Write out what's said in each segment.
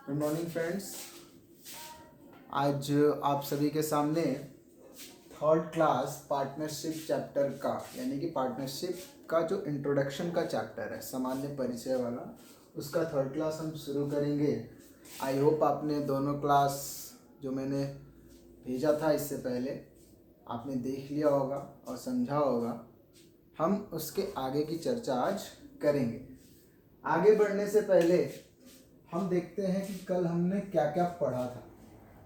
Good morning friends. आज आप सभी के सामने थर्ड क्लास पार्टनरशिप चैप्टर का यानी कि पार्टनरशिप का जो इंट्रोडक्शन का चैप्टर है, सामान्य परिचय वाला, उसका थर्ड क्लास हम शुरू करेंगे। आई होप आपने दोनों क्लास जो मैंने भेजा था इससे पहले आपने देख लिया होगा और समझा होगा। हम उसके आगे की चर्चा आज करेंगे। आगे बढ़ने से पहले हम देखते हैं कि कल हमने क्या क्या पढ़ा था।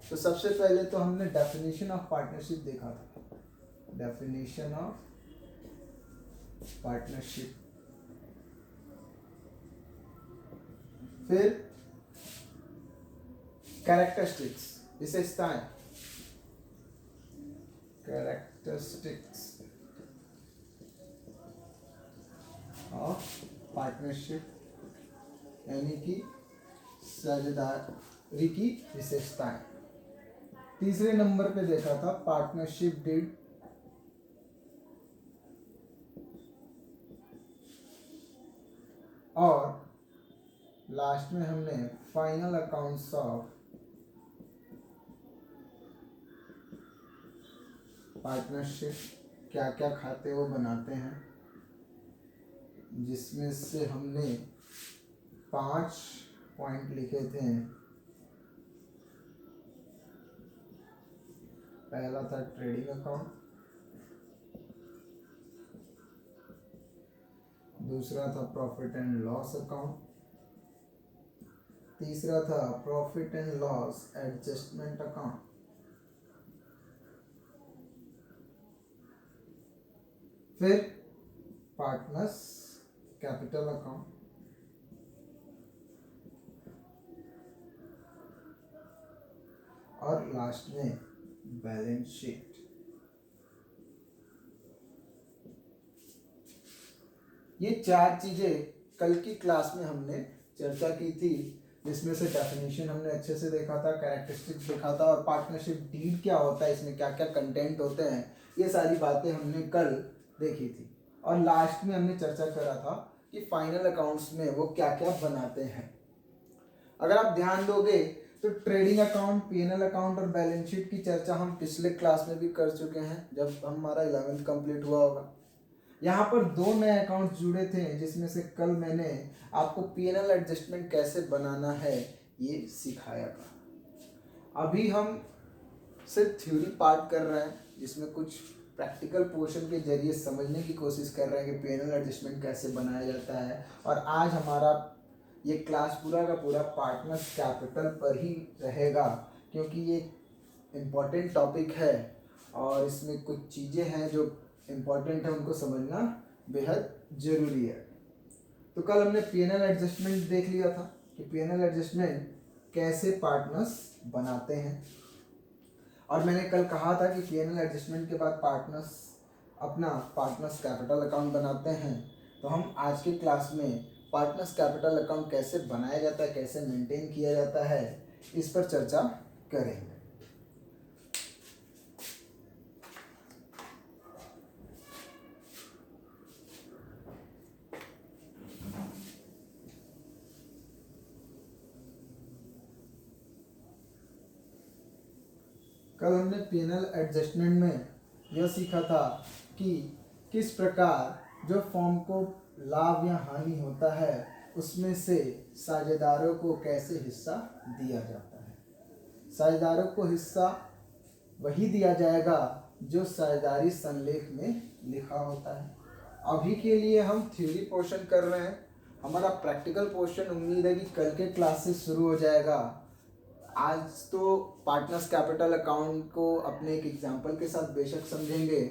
तो सबसे पहले तो हमने डेफिनेशन ऑफ पार्टनरशिप देखा था। डेफिनेशन ऑफ पार्टनरशिप, फिर कैरेक्टरिस्टिक्स, विशेषताएं, कैरेक्टरिस्टिक्स ऑफ पार्टनरशिप यानी कि साझेदारी की विशेषताएं। तीसरे नंबर पे देखा था पार्टनरशिप डीड, और लास्ट में हमने फाइनल अकाउंट्स ऑफ पार्टनरशिप, क्या क्या खाते वो बनाते हैं, जिसमें से हमने 5 पॉइंट लिखे थे। पहला था ट्रेडिंग अकाउंट, दूसरा था प्रॉफिट एंड लॉस अकाउंट, तीसरा था profit and loss adjustment account, फिर पार्टनर्स कैपिटल अकाउंट, और लास्ट में बैलेंस शीट। ये 4 चीजें कल की क्लास में हमने चर्चा की थी, जिसमें से डेफिनेशन हमने अच्छे से देखा था, कैरेक्टरिस्टिक्स देखा था, और पार्टनरशिप डीड क्या होता है, इसमें क्या क्या कंटेंट होते हैं, ये सारी बातें हमने कल देखी थी। और लास्ट में हमने चर्चा करा था कि फाइनल अकाउंट्स में वो क्या क्या बनाते हैं। अगर आप ध्यान दोगे तो ट्रेडिंग अकाउंट, पीएनएल अकाउंट और बैलेंस शीट की चर्चा हम पिछले क्लास में भी कर चुके हैं, जब हमारा 11th कंप्लीट हुआ होगा। यहाँ पर 2 नए अकाउंट जुड़े थे, जिसमें से कल मैंने आपको पीएनएल एडजस्टमेंट कैसे बनाना है ये सिखाया था। अभी हम सिर्फ थ्योरी पार्ट कर रहे हैं, जिसमें कुछ प्रैक्टिकल पोर्शन के जरिए समझने की कोशिश कर रहे हैं कि पीएनएल एडजस्टमेंट कैसे बनाया जाता है। और आज हमारा ये क्लास पूरा का पूरा पार्टनर्स कैपिटल पर ही रहेगा, क्योंकि ये इम्पॉर्टेंट टॉपिक है और इसमें कुछ चीज़ें हैं जो इम्पॉर्टेंट है, उनको समझना बेहद ज़रूरी है। तो कल हमने पीएनएल एडजस्टमेंट देख लिया था कि पीएनएल एडजस्टमेंट कैसे पार्टनर्स बनाते हैं, और मैंने कल कहा था कि पीएनएल एडजस्टमेंट के बाद पार्टनर्स अपना पार्टनर्स कैपिटल अकाउंट बनाते हैं। तो हम आज के क्लास में पार्टनर्स कैपिटल अकाउंट कैसे बनाया जाता है, कैसे मेंटेन किया जाता है, इस पर चर्चा करेंगे। कल हमने पीएनएल एडजस्टमेंट में यह सीखा था कि किस प्रकार जो फर्म को लाभ या हानि होता है उसमें से साझेदारों को कैसे हिस्सा दिया जाता है। साझेदारों को हिस्सा वही दिया जाएगा जो साझेदारी संलेख में लिखा होता है। अभी के लिए हम थ्योरी पोर्शन कर रहे हैं, हमारा प्रैक्टिकल पोर्शन उम्मीद है कि कल के क्लास से शुरू हो जाएगा। आज तो पार्टनर्स कैपिटल अकाउंट को अपने एक एग्जांपल के साथ बेशक समझेंगे,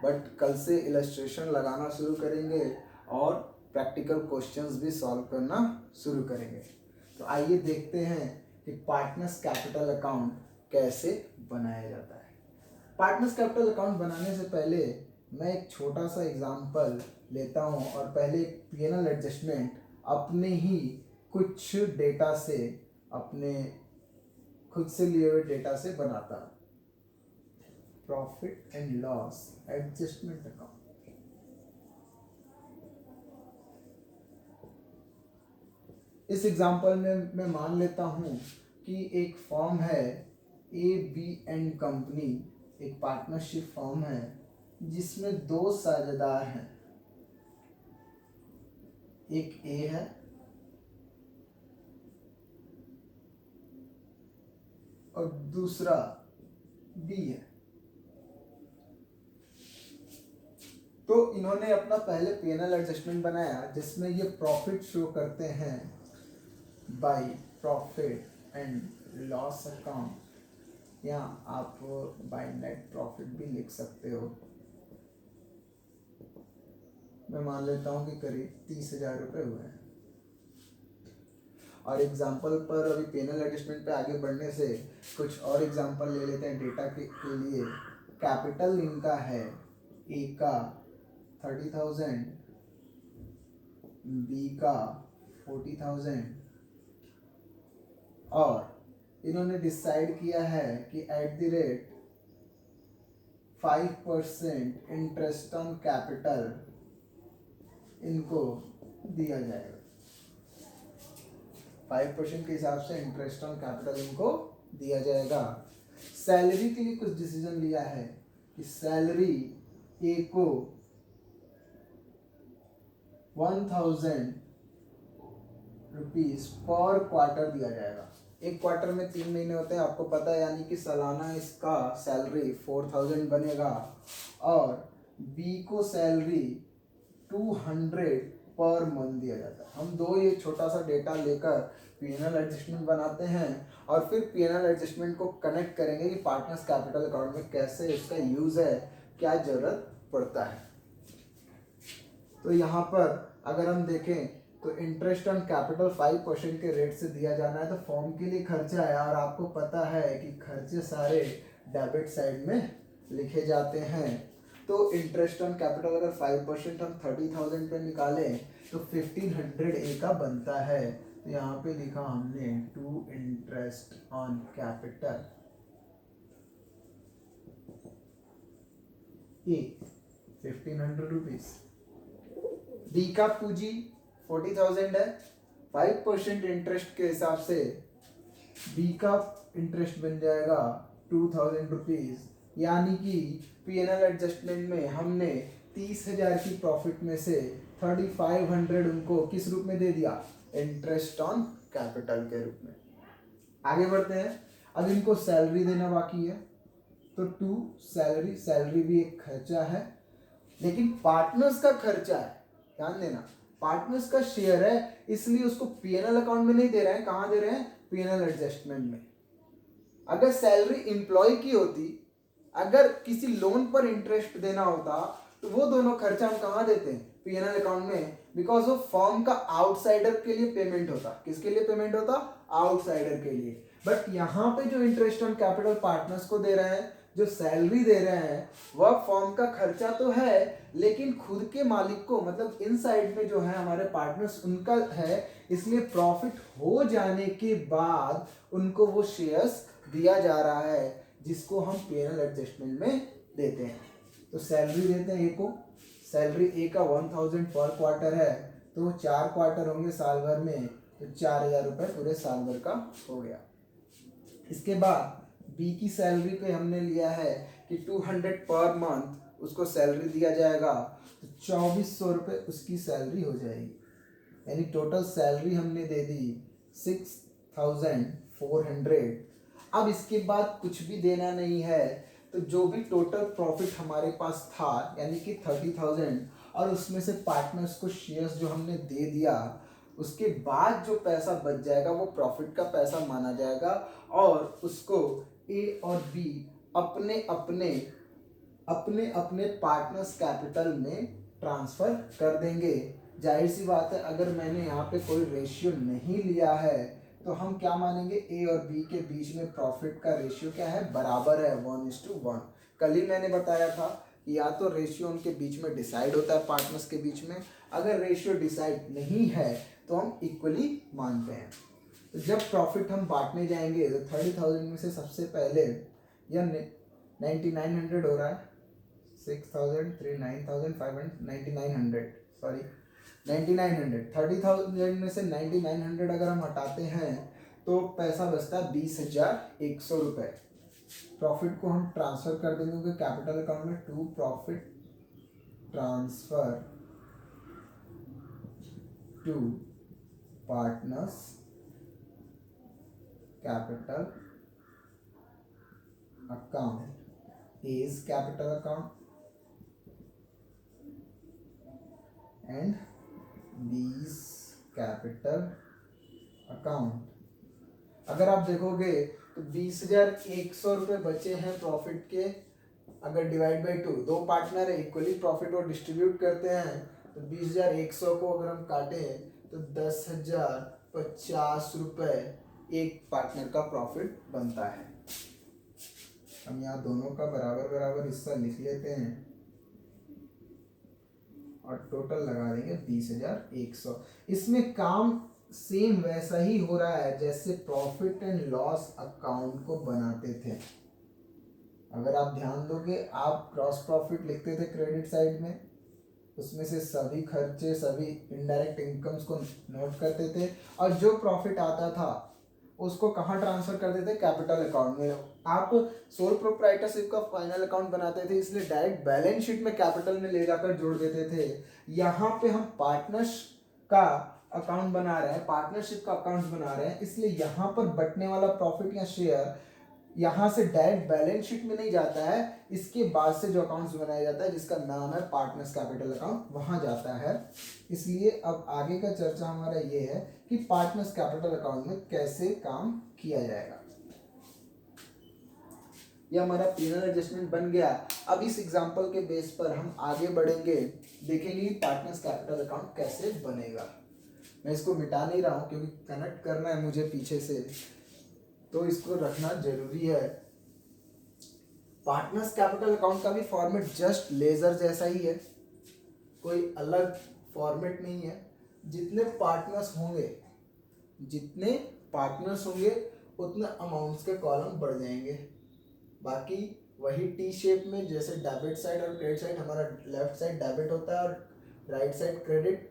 बट कल से इलस्ट्रेशन लगाना शुरू करेंगे और प्रैक्टिकल क्वेश्चंस भी सॉल्व करना शुरू करेंगे। तो आइए देखते हैं कि पार्टनर्स कैपिटल अकाउंट कैसे बनाया जाता है। पार्टनर्स कैपिटल अकाउंट बनाने से पहले मैं एक छोटा सा एग्जांपल लेता हूं और पहले पीएनएल एडजस्टमेंट अपने ही कुछ डेटा से, अपने खुद से लिए हुए डेटा से बनाता। Profit and loss adjustment account. इस एग्जांपल में मैं मान लेता हूँ कि एक फर्म है ए बी एंड कंपनी, एक पार्टनरशिप फर्म है जिसमें दो साझेदार हैं, एक ए है और दूसरा बी है। तो इन्होंने अपना पहले P&L एडजस्टमेंट बनाया जिसमें ये प्रॉफिट शो करते हैं by profit and loss account, या आप बाय नेट प्रॉफिट भी लिख सकते हो। मैं मान लेता हूँ कि करीब 30,000 रुपये हुए हैं। और एग्जाम्पल पर अभी P&L एडजस्टमेंट पे आगे बढ़ने से कुछ और एग्जाम्पल ले लेते हैं डेटा के लिए। कैपिटल इनका है ए का 30,000, बी का 40,000, और इन्होंने डिसाइड किया है कि at the rate 5% interest on capital इनको दिया जाएगा। 5% के हिसाब से इंटरेस्ट ऑन कैपिटल इनको दिया जाएगा। सैलरी के लिए कुछ डिसीजन लिया है कि सैलरी ए को 1,000 रुपीज पर क्वार्टर दिया जाएगा। एक क्वार्टर में 3 महीने होते हैं, आपको पता है, यानी कि सालाना इसका सैलरी 4,000 बनेगा। और बी को सैलरी 200 पर मंथ दिया जाता है। हम दो ये छोटा सा डेटा लेकर P&L एडजस्टमेंट बनाते हैं और फिर P&L एडजस्टमेंट को कनेक्ट करेंगे कि पार्टनर्स कैपिटल अकाउंट में कैसे इसका यूज है, क्या जरूरत पड़ता है। तो यहाँ पर अगर हम देखें तो इंटरेस्ट ऑन कैपिटल 5% के रेट से दिया जाना है, तो फॉर्म के लिए खर्चा है और आपको पता है कि खर्चे सारे डेबिट साइड में लिखे जाते हैं। तो इंटरेस्ट ऑन कैपिटल अगर 5% हम 30,000 पे निकालें तो 1,500 ए का बनता है। तो यहाँ पे लिखा हमने to interest on capital a 1,500 rupees. D का पूंजी 40,000 है, 5% इंटरेस्ट के हिसाब से बी का इंटरेस्ट बन जाएगा 2,000 रुपीज, यानी कि P&L एडजस्टमेंट में हमने 30,000 की प्रॉफिट में से 3,500 उनको किस रूप में दे दिया, इंटरेस्ट ऑन कैपिटल के रूप में। आगे बढ़ते हैं। अब इनको सैलरी देना बाकी है, तो टू सैलरी भी एक खर्चा है, लेकिन पार्टनर्स का खर्चा है, ध्यान देना, पार्टनर्स का शेयर है, इसलिए उसको P&L अकाउंट में नहीं दे रहे हैं। कहाँ दे रहे हैं, P&L एडजस्टमेंट में। अगर सैलरी एम्प्लॉय की होती, अगर किसी लोन पर इंटरेस्ट देना होता, तो वो दोनों खर्चा हम कहाँ देते हैं, P&L अकाउंट में, बिकॉज वो फर्म का आउटसाइडर के लिए पेमेंट होता। किसके लिए पेमेंट होता, आउटसाइडर के लिए। बट यहाँ पे जो इंटरेस्ट ऑन कैपिटल पार्टनर्स को दे रहे हैं, जो सैलरी दे रहे हैं, वह फर्म का खर्चा तो है, लेकिन खुद के मालिक को, मतलब इन साइड में जो है हमारे पार्टनर्स, उनका है, इसलिए प्रॉफिट हो जाने के बाद उनको वो शेयर्स दिया जा रहा है, जिसको हम P&L एडजस्टमेंट में देते हैं। तो सैलरी देते हैं ए को, सैलरी ए का 1,000 पर क्वार्टर है, तो 4 क्वार्टर होंगे साल भर में, तो 4,000 रुपये पूरे साल भर का हो गया। इसके बाद बी की सैलरी पे हमने लिया है कि 200 पर मंथ उसको सैलरी दिया जाएगा, तो 2,400 रुपये उसकी सैलरी हो जाएगी, यानी टोटल सैलरी हमने दे दी 6,400। अब इसके बाद कुछ भी देना नहीं है, तो जो भी टोटल प्रॉफिट हमारे पास था, यानी कि 30,000, और उसमें से पार्टनर्स को शेयर्स जो हमने दे दिया, उसके बाद जो पैसा बच जाएगा वो प्रॉफिट का पैसा माना जाएगा, और उसको ए और बी अपने अपने पार्टनर्स कैपिटल में ट्रांसफर कर देंगे। जाहिर सी बात है, अगर मैंने यहाँ पे कोई रेशियो नहीं लिया है, तो हम क्या मानेंगे, ए और बी के बीच में प्रॉफिट का रेशियो क्या है, बराबर है, 1:1। कल ही मैंने बताया था कि या तो रेशियो उनके बीच में डिसाइड होता है पार्टनर्स के बीच में, अगर रेशियो डिसाइड नहीं है तो हम इक्वली मानते हैं। तो जब प्रॉफिट हम बांटने जाएंगे, तो 30,000 में से सबसे पहले या 9,900 हो रहा है, 6,000 3 9,500 9,900, सॉरी 9900, 30,000 में से 9900 अगर हम हटाते हैं तो पैसा बचता है 20,100 रुपये। प्रॉफिट को हम ट्रांसफर कर देंगे क्योंकि कैपिटल अकाउंट में to profit transfer to partners capital account is capital account and B's capital account. अगर आप देखोगे तो 20,100 रुपये बचे हैं प्रॉफिट के। अगर डिवाइड बाई 2, दो पार्टनर है, इक्वली प्रॉफिट और डिस्ट्रीब्यूट करते हैं तो 20,100 को अगर हम काटें तो 10,050 रुपये एक पार्टनर का प्रॉफिट बनता है। हम यहाँ दोनों का बराबर बराबर हिस्सा लिख लेते हैं और टोटल लगा देंगे 20,100। इसमें काम सेम वैसा ही हो रहा है जैसे प्रॉफिट एंड लॉस अकाउंट को बनाते थे। अगर आप ध्यान दोगे, आप ग्रॉस प्रॉफिट लिखते थे क्रेडिट साइड में, उसमें से सभी खर्चे, सभी इनडायरेक्ट इनकम्स को नोट करते थे और जो प्रॉफिट आता था उसको कहाँ ट्रांसफर करते थे? कैपिटल अकाउंट में। आप सोल प्रोप्राइटरशिप का फाइनल अकाउंट बनाते थे, इसलिए डायरेक्ट बैलेंस शीट में कैपिटल में ले जाकर जोड़ देते थे। यहाँ पे हम पार्टनर्स का अकाउंट बना रहे हैं, पार्टनरशिप का अकाउंट बना रहे हैं, इसलिए यहाँ पर बटने वाला प्रॉफिट या शेयर यहाँ से डायरेक्ट बैलेंस शीट में नहीं जाता है, इसके बाद से जो अकाउंट्स बनाया जाता है जिसका नाम है पार्टनर्स कैपिटल अकाउंट, वहां जाता है। इसलिए अब आगे का चर्चा हमारा ये है कि पार्टनर्स कैपिटल अकाउंट में कैसे काम किया जाएगा। ये हमारा P&L एडजस्टमेंट बन गया। अब इस एग्जांपल के बेस पर हम आगे बढ़ेंगे, देखेंगे पार्टनर्स कैपिटल अकाउंट कैसे बनेगा। मैं इसको मिटा नहीं रहा हूँ क्योंकि कनेक्ट करना है मुझे पीछे से, तो इसको रखना जरूरी है। पार्टनर्स कैपिटल अकाउंट का भी फॉर्मेट जस्ट लेजर जैसा ही है, कोई अलग फॉर्मेट नहीं है। जितने पार्टनर्स होंगे उतने अमाउंट्स के कॉलम बढ़ जाएंगे। बाकी वही टी शेप में, जैसे डेबिट साइड और क्रेडिट साइड, हमारा लेफ्ट साइड डेबिट होता है और राइट साइड क्रेडिट।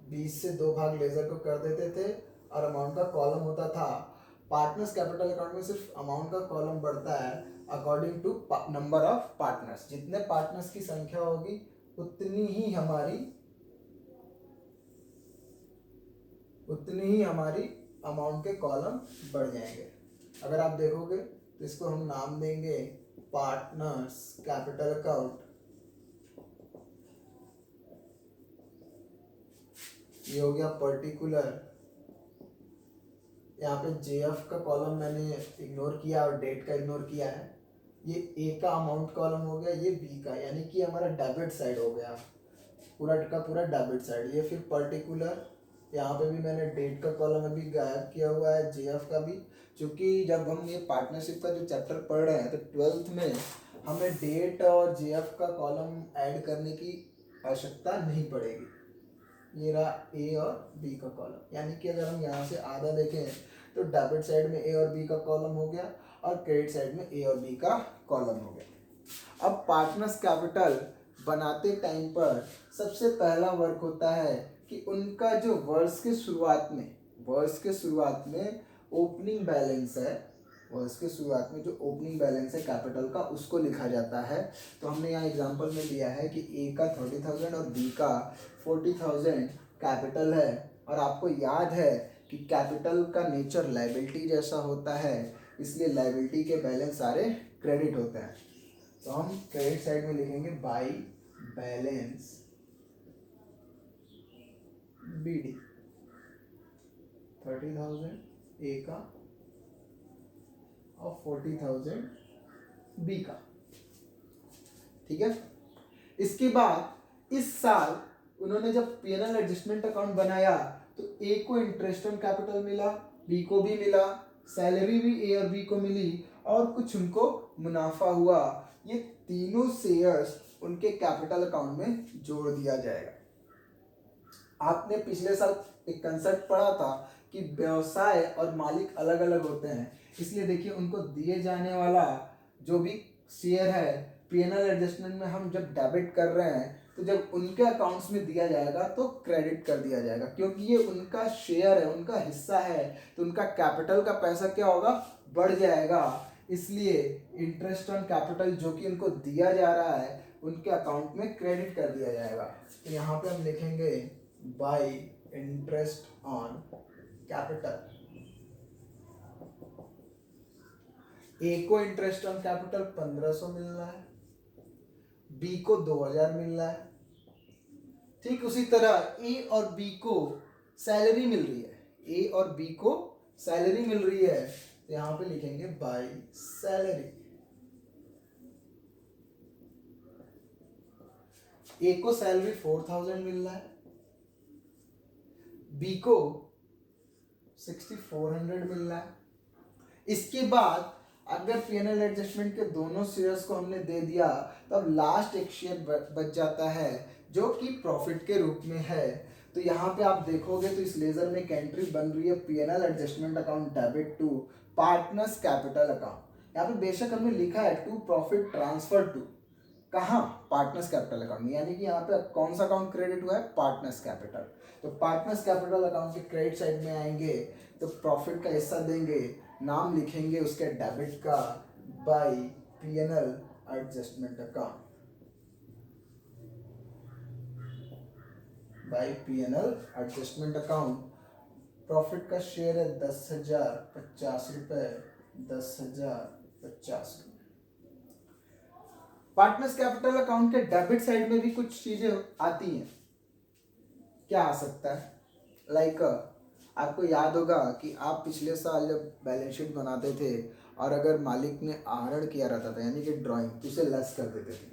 20 से 2 भाग लेजर को कर देते थे और अमाउंट का कॉलम होता था। पार्टनर्स कैपिटल अकाउंट में सिर्फ अमाउंट का कॉलम बढ़ता है according to number of partners. जितने पार्टनर्स की संख्या होगी उतनी ही हमारी अमाउंट के कॉलम बढ़ जाएंगे। अगर आप देखोगे तो इसको हम नाम देंगे पार्टनर्स कैपिटल अकाउंट। ये हो गया पर्टिकुलर। यहाँ पे JF का कॉलम मैंने इग्नोर किया और डेट का इग्नोर किया है। ये A का अमाउंट कॉलम हो गया, ये B का, यानी कि हमारा डेबिट साइड हो गया, पूरा का पूरा डेबिट साइड। ये फिर पर्टिकुलर, यहाँ पे भी मैंने डेट का कॉलम अभी गायब किया हुआ है, JF का भी, क्योंकि जब हम ये पार्टनरशिप का जो चैप्टर पढ़ रहे हैं तो 12th में हमें डेट और JF का कॉलम ऐड करने की आवश्यकता नहीं पड़ेगी। ये रहा A और B का कॉलम, यानी कि अगर हम यहाँ से आधा देखें तो डेबिट साइड में A और B का कॉलम हो गया और क्रेडिट साइड में A और B का कॉलम हो गया। अब पार्टनर्स कैपिटल बनाते टाइम पर सबसे पहला वर्क होता है कि उनका जो वर्ष के शुरुआत में ओपनिंग बैलेंस है, वर्ष के शुरुआत में जो ओपनिंग बैलेंस है कैपिटल का, उसको लिखा जाता है। तो हमने यहाँ एग्जांपल में लिया है कि A का 30,000 और B का 40,000 कैपिटल है। और आपको याद है कि कैपिटल का नेचर लायबिलिटी जैसा होता है, इसलिए लायबिलिटी के बैलेंस सारे क्रेडिट होते हैं। तो हम क्रेडिट साइड में लिखेंगे बाई बैलेंस BD 30,000 A का और 40,000 B का। ठीक है। इसके बाद इस साल उन्होंने जब P&L एडजस्टमेंट अकाउंट बनाया तो A को इंटरेस्ट ऑन कैपिटल मिला, B को भी मिला, सैलरी भी A और B को मिली और कुछ उनको मुनाफा हुआ। ये तीनों शेयर्स उनके कैपिटल अकाउंट में जोड़ दिया जाएगा। आपने पिछले साल एक कंसेप्ट पढ़ा था कि व्यवसाय और मालिक अलग अलग होते हैं, इसलिए देखिए उनको दिए जाने वाला जो भी शेयर है P&L एडजस्टमेंट में हम जब डेबिट कर रहे हैं तो जब उनके अकाउंट्स में दिया जाएगा तो क्रेडिट कर दिया जाएगा, क्योंकि ये उनका शेयर है, उनका हिस्सा है, तो उनका कैपिटल का पैसा क्या होगा, बढ़ जाएगा। इसलिए इंटरेस्ट ऑन कैपिटल जो कि उनको दिया जा रहा है उनके अकाउंट में क्रेडिट कर दिया जाएगा। तो यहाँ पे हम लिखेंगे बाय इंटरेस्ट ऑन कैपिटल। ए को इंटरेस्ट ऑन कैपिटल 1500 मिल रहा है, बी को 2000 मिल रहा है। ठीक उसी तरह ए और बी को सैलरी मिल रही है, ए और बी को सैलरी मिल रही है, तो यहां पे लिखेंगे बाय सैलरी। ए को सैलरी 4000 मिल रहा है, बी को 6400 मिल रहा है। इसके बाद अगर पीएनएल एडजस्टमेंट के दोनों शेयर्स को हमने दे दिया तब लास्ट एक शेयर बच जाता है जो कि प्रॉफिट के रूप में है। तो यहाँ पे आप देखोगे तो इस लेजर में एक एंट्री बन रही है PNL adjustment account debit to partners capital account. यहाँ पे बेशक हमने लिखा है टू प्रॉफिट ट्रांसफर टू, कहाँ, पार्टनर्स कैपिटल अकाउंट, यानी कि यहाँ पे कौन सा अकाउंट क्रेडिट हुआ है, पार्टनर्स कैपिटल। तो पार्टनर्स कैपिटल अकाउंट के क्रेडिट साइड में आएंगे तो प्रॉफिट का हिस्सा देंगे, नाम लिखेंगे उसके डेबिट का by PNL adjustment account, by PNL adjustment account. Profit का शेयर है 10,050 रुपए, 10,050 रुपए। पार्टनर्स कैपिटल अकाउंट के डेबिट साइड में भी कुछ चीजें आती हैं। क्या आ सकता है, लाइक आपको याद होगा कि आप पिछले साल जब बैलेंस शीट बनाते थे और अगर मालिक ने आहरण किया रहता था यानी कि ड्राइंग, तो उसे लेस कर देते थे।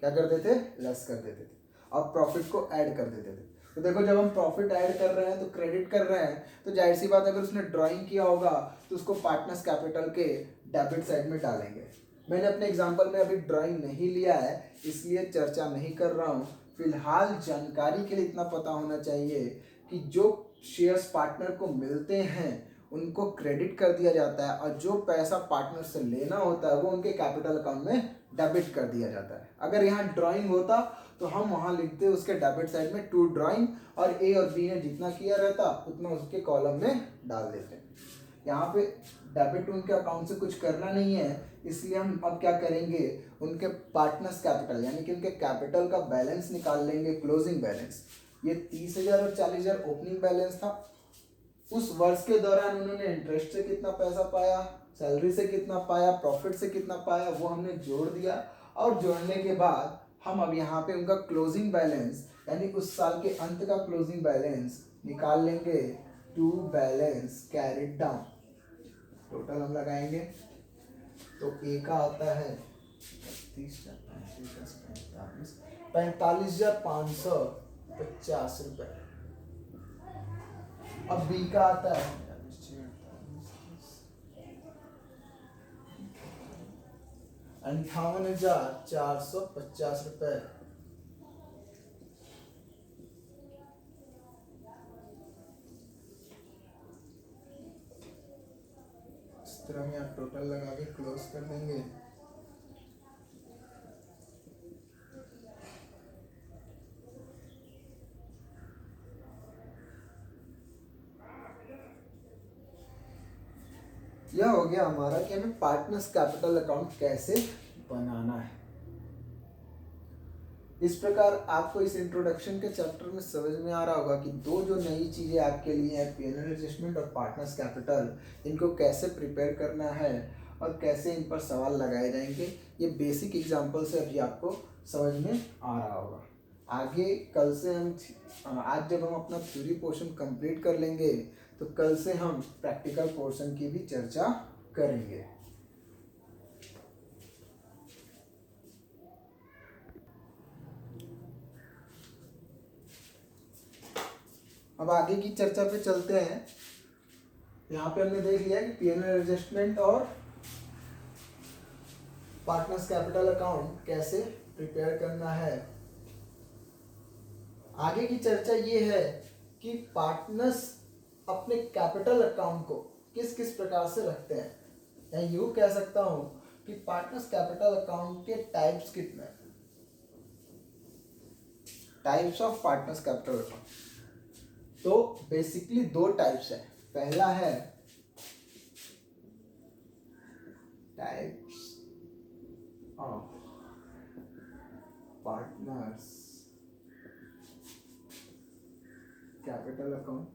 क्या कर देते थे, लेस कर देते थे, और प्रॉफिट को ऐड कर देते थे। तो देखो जब हम प्रॉफिट ऐड कर रहे हैं तो क्रेडिट कर रहे हैं, तो जाहिर सी बात अगर उसने ड्राइंग किया होगा तो उसको पार्टनर्स कैपिटल के डेबिट साइड में डालेंगे। मैंने अपने एग्जाम्पल में अभी ड्राइंग नहीं लिया है इसलिए चर्चा नहीं कर रहा हूँ। फिलहाल जानकारी के लिए इतना पता होना चाहिए कि जो शेयर्स पार्टनर को मिलते हैं उनको क्रेडिट कर दिया जाता है और जो पैसा पार्टनर से लेना होता है वो उनके कैपिटल अकाउंट में डेबिट कर दिया जाता है। अगर यहाँ ड्राइंग होता तो हम वहाँ लिखते उसके डेबिट साइड में टू ड्राइंग और ए और बी ने जितना किया रहता उतना उसके कॉलम में डाल देते। यहाँ पे डेबिट उनके अकाउंट से कुछ करना नहीं है, इसलिए हम अब क्या करेंगे, उनके पार्टनर्स कैपिटल यानी कि उनके कैपिटल का बैलेंस निकाल लेंगे, क्लोजिंग बैलेंस। ये 30,000 और 40,000 ओपनिंग बैलेंस था। उस वर्ष के दौरान उन्होंने इंटरेस्ट से कितना पैसा पाया, सैलरी से कितना पाया, प्रॉफिट से कितना पाया, वो हमने जोड़ दिया। और जोड़ने के बाद हम अब यहाँ पे उनका क्लोजिंग बैलेंस यानी उस साल के अंत का क्लोजिंग बैलेंस निकाल लेंगे to balance carried down. Total हम लगाएंगे तो ए का आता है 45,550 रुपए। अब बी का आता है 58,450 रुपए। इस तरह हम यहाँ टोटल लगा के क्लोज कर देंगे। यह हो गया हमारा कि हमें पार्टनर्स कैपिटल अकाउंट कैसे बनाना है। इस प्रकार आपको इस इंट्रोडक्शन के चैप्टर में समझ में आ रहा होगा कि दो जो नई चीज़ें आपके लिए हैं, पीएनएल एडजस्टमेंट और पार्टनर्स कैपिटल, इनको कैसे प्रिपेयर करना है और कैसे इन पर सवाल लगाए जाएंगे। ये बेसिक एग्जाम्पल से अभी आपको समझ में आ रहा होगा। आगे कल से हम आज जब हम अपना थ्योरी पोर्शन कंप्लीट कर लेंगे तो कल से हम प्रैक्टिकल पोर्शन की भी चर्चा करेंगे। अब आगे की चर्चा पे चलते हैं। यहाँ पे हमने देख लिया कि पीएनएल एडजस्टमेंट और पार्टनर्स कैपिटल अकाउंट कैसे प्रिपेयर करना है। आगे की चर्चा ये है कि पार्टनर्स अपने कैपिटल अकाउंट को किस किस प्रकार से रखते हैं। मैं यूँ कह सकता हूँ कि पार्टनर्स कैपिटल अकाउंट के टाइप्स कितने हैं। Types of partners capital account. तो बेसिकली दो टाइप्स है। पहला है types of partners capital account.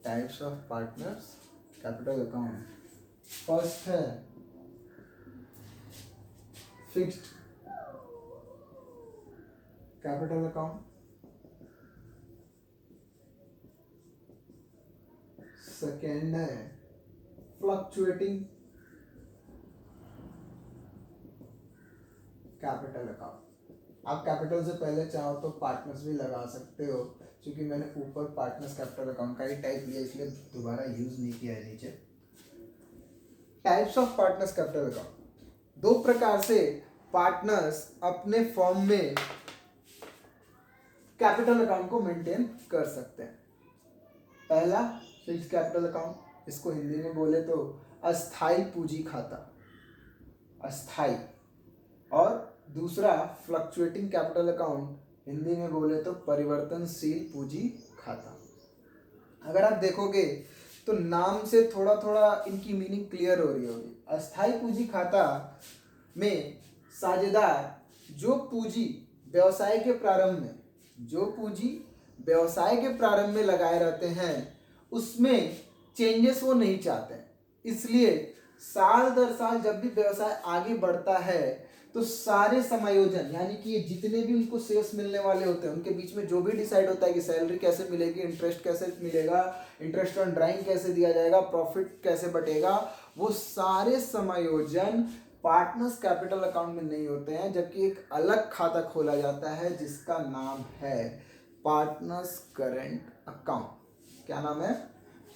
Types of partners capital account. First है फिक्स्ड कैपिटल अकाउंट, सेकेंड है फ्लक्चुएटिंग कैपिटल अकाउंट। आप कैपिटल से पहले चाहो तो पार्टनर्स भी लगा सकते हो, क्योंकि मैंने ऊपर पार्टनर्स कैपिटल अकाउंट का ही टाइप लिया इसलिए दोबारा यूज नहीं किया है नीचे। Types of partners capital account, दो प्रकार से पार्टनर्स अपने फॉर्म में कैपिटल अकाउंट को मेंटेन कर सकते हैं। पहला फिक्स्ड कैपिटल अकाउंट, इसको हिंदी में बोले तो अस्थाई पूंजी खाता, अस्थाई। और दूसरा फ्लक्चुएटिंग कैपिटल अकाउंट, हिंदी में बोले तो परिवर्तनशील पूंजी खाता। अगर आप देखोगे तो नाम से थोड़ा थोड़ा इनकी मीनिंग क्लियर हो रही होगी। अस्थाई पूंजी खाता में साझेदार जो पूंजी व्यवसाय के प्रारंभ में, जो पूंजी व्यवसाय के प्रारंभ में लगाए रहते हैं उसमें चेंजेस वो नहीं चाहते हैं, इसलिए साल दर साल जब भी व्यवसाय आगे बढ़ता है तो सारे समायोजन, यानी कि ये जितने भी उनको शेयर्स मिलने वाले होते हैं उनके बीच में जो भी डिसाइड होता है कि सैलरी कैसे मिलेगी, इंटरेस्ट कैसे मिलेगा, इंटरेस्ट ऑन ड्राइंग कैसे दिया जाएगा, प्रॉफिट कैसे बटेगा, वो सारे समायोजन पार्टनर्स कैपिटल अकाउंट में नहीं होते हैं, जबकि एक अलग खाता खोला जाता है जिसका नाम है पार्टनर्स करंट अकाउंट। क्या नाम है?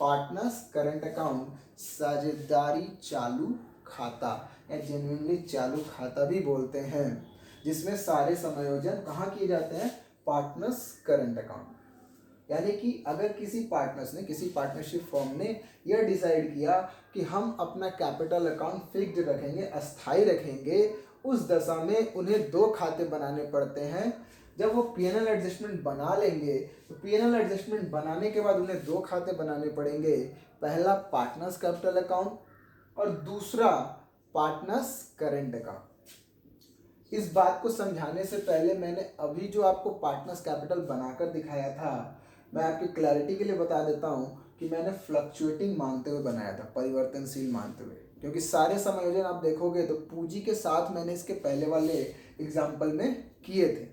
पार्टनर्स करंट अकाउंट, साझेदारी चालू खाता या जेन्युइनली चालू खाता भी बोलते हैं, जिसमें सारे समायोजन कहाँ किए जाते हैं? Partners current account. यानी कि अगर किसी पार्टनर्स ने, किसी पार्टनरशिप फॉर्म ने यह डिसाइड किया कि हम अपना कैपिटल अकाउंट फिक्स्ड रखेंगे, अस्थाई रखेंगे, उस दशा में उन्हें दो खाते बनाने पड़ते हैं। जब वो पीएनएल एडजस्टमेंट बना लेंगे तो पीएनएल एडजस्टमेंट बनाने के बाद उन्हें दो खाते बनाने पड़ेंगे, पहला पार्टनर्स कैपिटल अकाउंट और दूसरा पार्टनर्स करंट अकाउंट। इस बात को समझाने से पहले मैंने अभी जो आपको पार्टनर्स कैपिटल बनाकर दिखाया था, मैं आपकी क्लैरिटी के लिए बता देता हूं कि मैंने फ्लक्चुएटिंग मानते हुए बनाया था, परिवर्तनशील मानते हुए, क्योंकि सारे समायोजन आप देखोगे तो पूंजी के साथ मैंने इसके पहले वाले एग्जाम्पल में किए थे।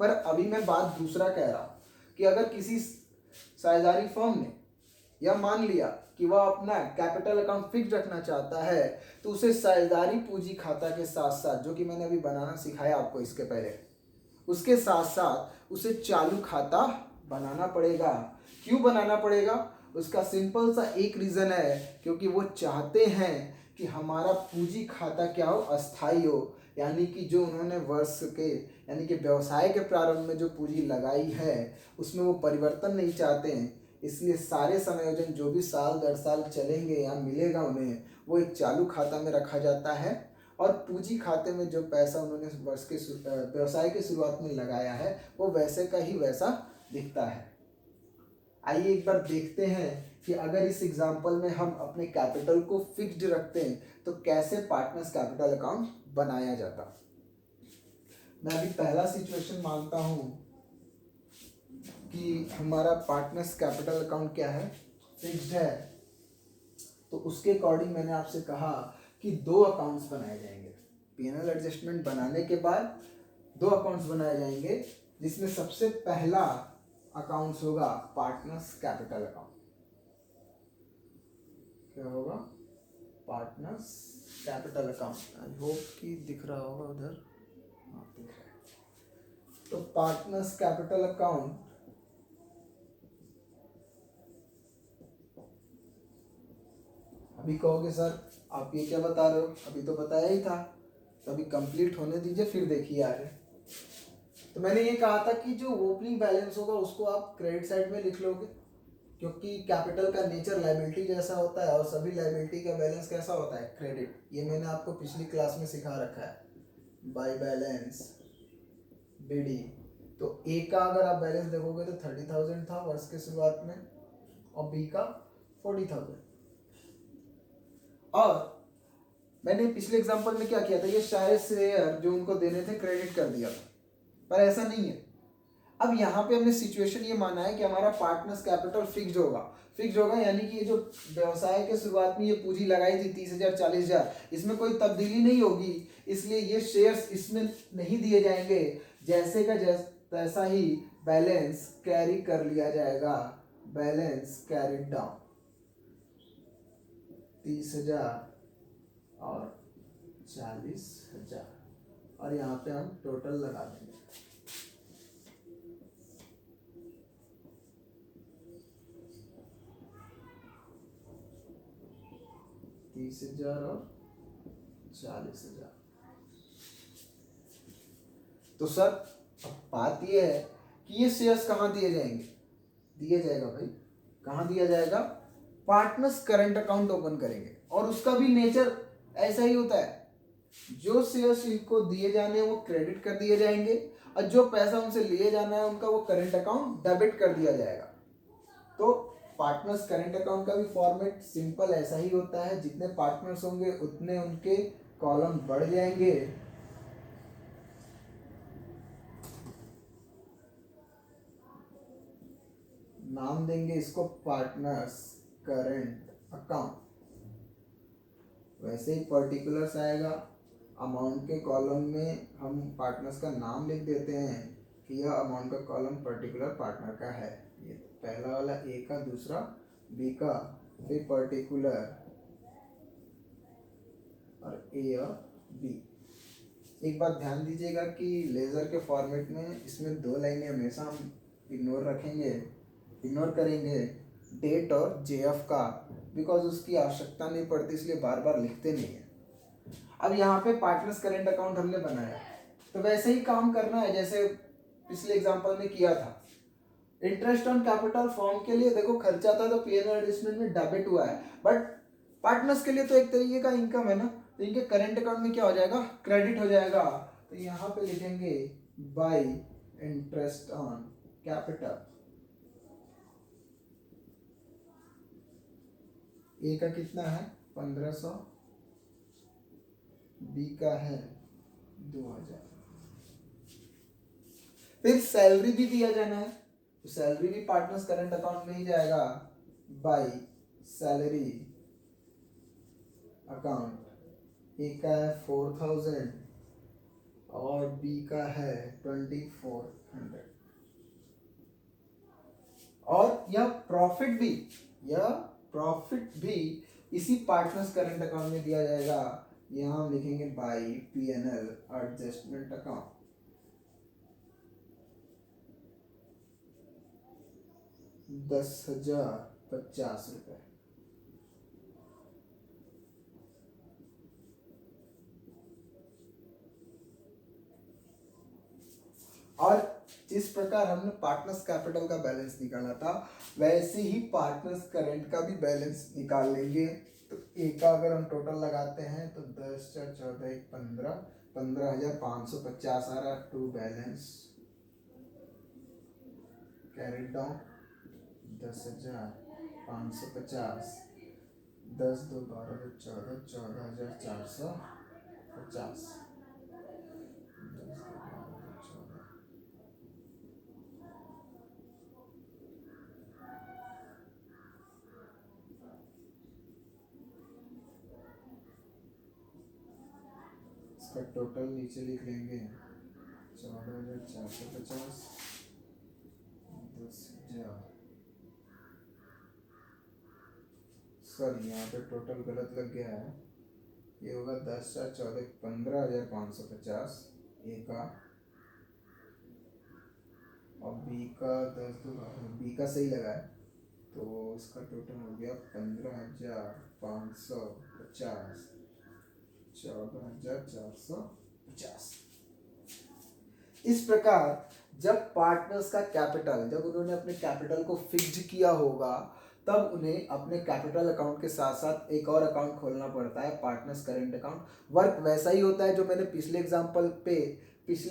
पर अभी मैं बात दूसरा कह रहा हूं कि अगर किसी साझेदारी फर्म ने यह मान लिया कि वह अपना कैपिटल अकाउंट फिक्स रखना चाहता है तो उसे साझेदारी पूंजी खाता के साथ साथ, जो कि मैंने अभी बनाना सिखाया आपको इसके पहले, उसके साथ साथ उसे चालू खाता बनाना पड़ेगा। क्यों बनाना पड़ेगा? उसका सिंपल सा एक रीज़न है, क्योंकि वो चाहते हैं कि हमारा पूंजी खाता क्या हो? अस्थाई हो, यानी कि जो उन्होंने वर्ष के, यानी कि व्यवसाय के प्रारंभ में जो पूंजी लगाई है उसमें वो परिवर्तन नहीं चाहते हैं, इसलिए सारे समायोजन जो भी साल दर साल चलेंगे या मिलेगा उन्हें, वो एक चालू खाता में रखा जाता है और पूंजी खाते में जो पैसा उन्होंने वर्ष के व्यवसाय की शुरुआत में लगाया है वो वैसे का ही वैसा दिखता है। आइए एक बार देखते हैं कि अगर इस एग्जाम्पल में हम अपने कैपिटल को फिक्स्ड रखते हैं तो कैसे पार्टनर्स कैपिटल अकाउंट बनाया जाता। मैं अभी पहला सिचुएशन मानता हूं कि हमारा पार्टनर्स कैपिटल अकाउंट क्या है? फिक्स्ड है। तो उसके अकॉर्डिंग मैंने आपसे कहा कि दो अकाउंट्स बनाए जाएंगे। पीएनएल एडजस्टमेंट बनाने के बाद दो अकाउंट्स बनाए जाएंगे, जिसमें सबसे पहला अकाउंट्स होगा पार्टनर्स कैपिटल अकाउंट। क्या होगा? Partners capital account. I hope कि दिख रहा होगा उधर। हाँ, दिख रहा है। तो पार्टनर्स कैपिटल अकाउंट अभी कहोगे सर आप ये क्या बता रहे हो, अभी तो बताया ही था, तो अभी कंप्लीट होने दीजिए फिर देखिए आगे। तो मैंने ये कहा था कि जो ओपनिंग बैलेंस होगा उसको आप क्रेडिट साइड में लिख लोगे, क्योंकि कैपिटल का नेचर लायबिलिटी जैसा होता है और सभी लायबिलिटी का बैलेंस कैसा होता है? क्रेडिट। ये मैंने आपको पिछली क्लास में सिखा रखा है। By balance BD. तो ए का अगर आप बैलेंस देखोगे तो 30,000 था वर्ष के शुरुआत में, और बी का 40,000। और मैंने पिछले एग्जांपल में क्या किया था, ये सारे शेयर जो उनको देने थे क्रेडिट कर दिया था, पर ऐसा नहीं है। अब यहाँ पे हमने सिचुएशन ये माना है कि हमारा पार्टनर्स कैपिटल फिक्स होगा, यानी कि ये जो व्यवसाय के शुरुआत में ये पूंजी लगाई थी 30,000 40,000, इसमें कोई तब्दीली नहीं होगी, इसलिए ये शेयर्स इसमें नहीं दिए जाएंगे, जैसे का तैसा ही बैलेंस कैरी कर लिया जाएगा, बैलेंस कैरी डाउन 30,000 और 40,000, और यहाँ पे हम टोटल लगा देंगे। 30,000 और 40,000। तो सर अब बात ये है कि ये शेयर्स कहाँ दिए जाएंगे, दिया जाएगा भाई, कहाँ दिया जाएगा, पार्टनर्स करंट अकाउंट ओपन करेंगे, और उसका भी नेचर ऐसा ही होता है, जो शेयर्स इनको दिए जाने हैं वो क्रेडिट कर दिए जाएंगे, और जो पैसा उनसे लिए जाना है उनका वो करंट अकाउंट डेबिट कर दिया जाएगा। तो पार्टनर्स करंट अकाउंट का भी फॉर्मेट सिंपल ऐसा ही होता है, जितने पार्टनर्स होंगे उतने उनके कॉलम बढ़ जाएंगे, नाम देंगे इसको पार्टनर्स करंट अकाउंट। वैसे ही पर्टिकुलर्स आएगा, अमाउंट के कॉलम में हम पार्टनर्स का नाम लिख देते हैं कि यह अमाउंट का कॉलम पर्टिकुलर पार्टनर का है, ये पहला वाला ए का, दूसरा बी का, फिर पर्टिकुलर और ए और बी। एक बात ध्यान दीजिएगा कि लेजर के फॉर्मेट में इसमें दो लाइनें हमेशा हम इग्नोर करेंगे, डेट और जेएफ का, बिकॉज उसकी आवश्यकता नहीं पड़ती, इसलिए बार बार लिखते नहीं है। अब यहाँ पे पार्टनर्स करंट अकाउंट हमने बनाया, तो वैसे ही काम करना है जैसे पिछले एग्जांपल में किया था। इंटरेस्ट ऑन कैपिटल फॉर्म के लिए देखो खर्चा था तो पीएनएल एडजस्टमेंट में डेबिट हुआ है, बट पार्टनर्स के लिए तो एक तरीके का इनकम है ना, तो इनके करंट अकाउंट में क्या हो जाएगा, क्रेडिट हो जाएगा। तो यहाँ पे लिखेंगे बाय इंटरेस्ट ऑन कैपिटल। ए का कितना है 1500, बी का है 2000। फिर सैलरी भी दिया जाना है, तो सैलरी भी पार्टनर्स करंट अकाउंट में ही जाएगा, बाय सैलरी अकाउंट। ए का है 4000 और बी का है 2400। और यह प्रॉफिट भी इसी पार्टनर्स करंट अकाउंट में दिया जाएगा, यहां हम लिखेंगे बाय पीएनएल एडजस्टमेंट अकाउंट। ₹10,050। और जिस प्रकार हमने पार्टनर्स कैपिटल का बैलेंस निकाला था, वैसे ही पार्टनर्स करंट का भी बैलेंस निकाल लेंगे। तो ए का अगर हम टोटल लगाते हैं तो 10 4 14 1 15, 15,550 आ रहा टू बैलेंस कैरिड डाउन। 10,550, 10 2 12 14, 14,450। इसका टोटल नीचे लिख लेंगे 14,450, 10,000। सॉरी यहाँ पे टोटल गलत लग गया है, ये होगा 10 4 14 15,550 ए का, और बी का 10 2 बी का सही लगा है, तो इसका टोटल हो गया 15,550, 14,450। इस प्रकार जब पार्टनर्स का कैपिटल, जब उन्होंने अपने कैपिटल को फिक्स्ड किया होगा, तब उन्हें अपने कैपिटल अकाउंट के साथ साथ एक और अकाउंट खोलना पड़ता है, पार्टनर्स करेंट अकाउंट। वर्क वैसा ही होता है जो मैंने पिछले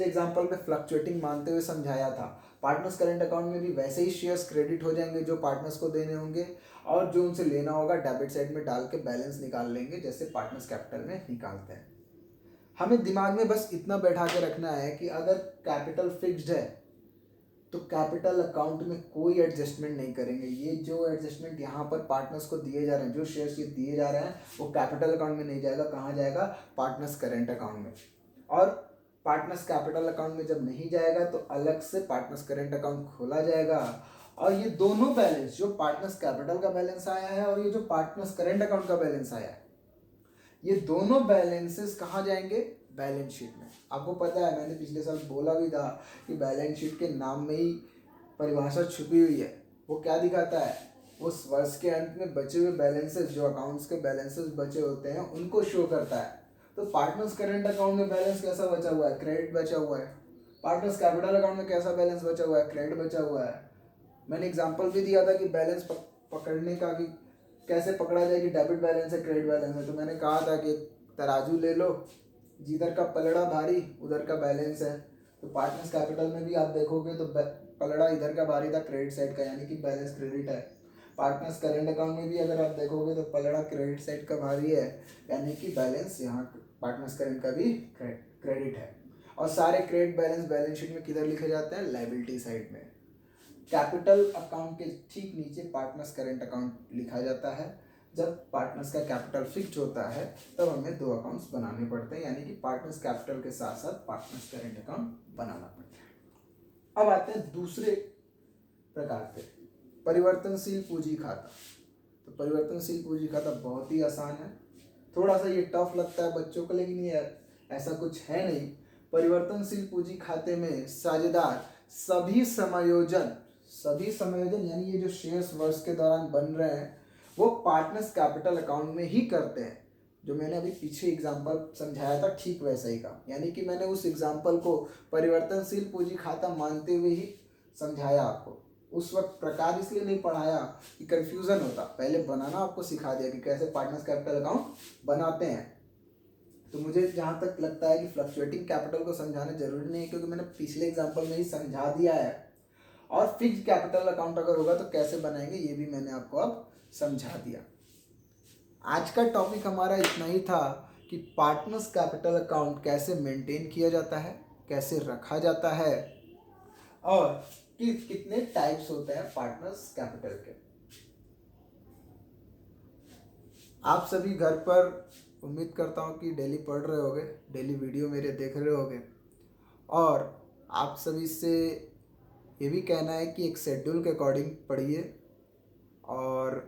एग्जाम्पल में फ्लक्चुएटिंग मानते हुए समझाया था। पार्टनर्स करेंट अकाउंट में भी वैसे ही शेयर्स क्रेडिट हो जाएंगे जो पार्टनर्स को देने होंगे, और जो उनसे लेना होगा डेबिट साइड में डाल के बैलेंस निकाल लेंगे, जैसे पार्टनर्स कैपिटल में निकालते हैं। हमें दिमाग में बस इतना बैठा के रखना है कि अगर कैपिटल फिक्स्ड है तो कैपिटल अकाउंट में कोई एडजस्टमेंट नहीं करेंगे। ये जो एडजस्टमेंट यहाँ पर पार्टनर्स को दिए जा रहे हैं, जो शेयर्स ये दिए जा रहे हैं, वो कैपिटल अकाउंट में नहीं जाएगा। कहाँ जाएगा? पार्टनर्स करेंट अकाउंट में। और पार्टनर्स कैपिटल अकाउंट में जब नहीं जाएगा तो अलग से पार्टनर्स करेंट अकाउंट खोला जाएगा, और ये दोनों बैलेंस, जो पार्टनर्स कैपिटल का बैलेंस आया है और ये जो पार्टनर्स करेंट अकाउंट का बैलेंस आया है, ये दोनों बैलेंसेस कहाँ जाएंगे? बैलेंस शीट में। आपको पता है, मैंने पिछले साल बोला भी था कि बैलेंस शीट के नाम में ही परिभाषा छुपी हुई है। वो क्या दिखाता है? उस वर्ष के अंत में बचे हुए बैलेंसेस, जो अकाउंट्स के बैलेंसेस बचे होते हैं, उनको शो करता है। तो पार्टनर्स करेंट अकाउंट में बैलेंस कैसा बचा हुआ है? क्रेडिट बचा हुआ है। पार्टनर्स कैपिटल अकाउंट में कैसा बैलेंस बचा हुआ है? क्रेडिट बचा हुआ है। मैंने एग्जाम्पल भी दिया था कि बैलेंस पकड़ने का, कि कैसे पकड़ा जाए कि डेबिट बैलेंस है क्रेडिट बैलेंस है। तो मैंने कहा था कि तराजू ले लो, जिधर का पलड़ा भारी उधर का बैलेंस है। तो पार्टनर्स कैपिटल में भी आप देखोगे तो पलड़ा इधर का भारी था क्रेडिट साइड का, यानी कि बैलेंस क्रेडिट है। पार्टनर्स करेंट अकाउंट में भी अगर आप देखोगे तो पलड़ा क्रेडिट साइड का भारी है, यानी कि बैलेंस यहाँ पार्टनर्स करेंट का भी क्रेडिट है। और सारे क्रेडिट बैलेंस शीट में किधर लिखे जाते हैं? लायबिलिटी साइड में। कैपिटल अकाउंट के ठीक नीचे पार्टनर्स करेंट अकाउंट लिखा जाता है। जब पार्टनर्स का कैपिटल फिक्स्ड होता है तब हमें दो अकाउंट्स बनाने पड़ते हैं, यानी कि पार्टनर्स कैपिटल के साथ साथ पार्टनर्स करेंट अकाउंट बनाना पड़ता है। अब आते हैं दूसरे प्रकार पे, परिवर्तनशील पूंजी खाता। तो परिवर्तनशील पूंजी खाता बहुत ही आसान है। थोड़ा सा ये टफ लगता है बच्चों को, लेकिन ये ऐसा कुछ है नहीं। परिवर्तनशील पूंजी खाते में साझेदार सभी समायोजन यानी ये जो शेयर्स वर्ष के दौरान बन रहे हैं वो पार्टनर्स कैपिटल अकाउंट में ही करते हैं। जो मैंने अभी पीछे एग्जांपल समझाया था ठीक वैसा ही का, यानी कि मैंने उस एग्जांपल को परिवर्तनशील पूंजी खाता मानते हुए ही समझाया आपको। उस वक्त प्रकार इसलिए नहीं पढ़ाया कि कंफ्यूजन होता, पहले बनाना आपको सिखा दिया कि कैसे पार्टनर्स कैपिटल अकाउंट बनाते हैं। तो मुझे जहाँ तक लगता है कि फ्लक्चुएटिंग कैपिटल को समझाना जरूरी नहीं है, क्योंकि मैंने पिछले एग्जांपल में ही समझा दिया है। और फिक्स्ड कैपिटल अकाउंट अगर होगा तो कैसे बनाएंगे ये भी मैंने आपको अब समझा दिया। आज का टॉपिक हमारा इतना ही था कि पार्टनर्स कैपिटल अकाउंट कैसे मेंटेन किया जाता है, कैसे रखा जाता है, और कितने टाइप्स होते हैं पार्टनर्स कैपिटल के। आप सभी घर पर उम्मीद करता हूँ कि डेली पढ़ रहे होगे, डेली वीडियो मेरे देख रहे होगे, और आप सभी से ये भी कहना है कि एक शेड्यूल के अकॉर्डिंग पढ़िए और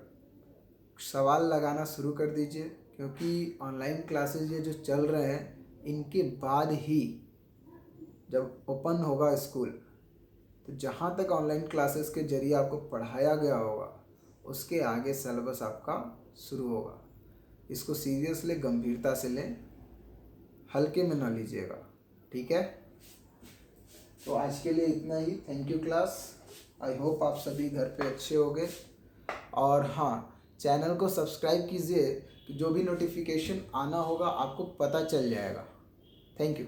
सवाल लगाना शुरू कर दीजिए, क्योंकि ऑनलाइन क्लासेस ये जो चल रहे हैं इनके बाद ही जब ओपन होगा स्कूल, तो जहाँ तक ऑनलाइन क्लासेस के जरिए आपको पढ़ाया गया होगा उसके आगे सिलेबस आपका शुरू होगा। इसको सीरियसली गंभीरता से लें, हल्के में ना लीजिएगा, ठीक है। तो आज के लिए इतना ही। Thank you class. I hope आप सभी घर पे अच्छे होंगे। और हाँ, चैनल को सब्सक्राइब कीजिए कि जो भी नोटिफिकेशन आना होगा आपको पता चल जाएगा। Thank you.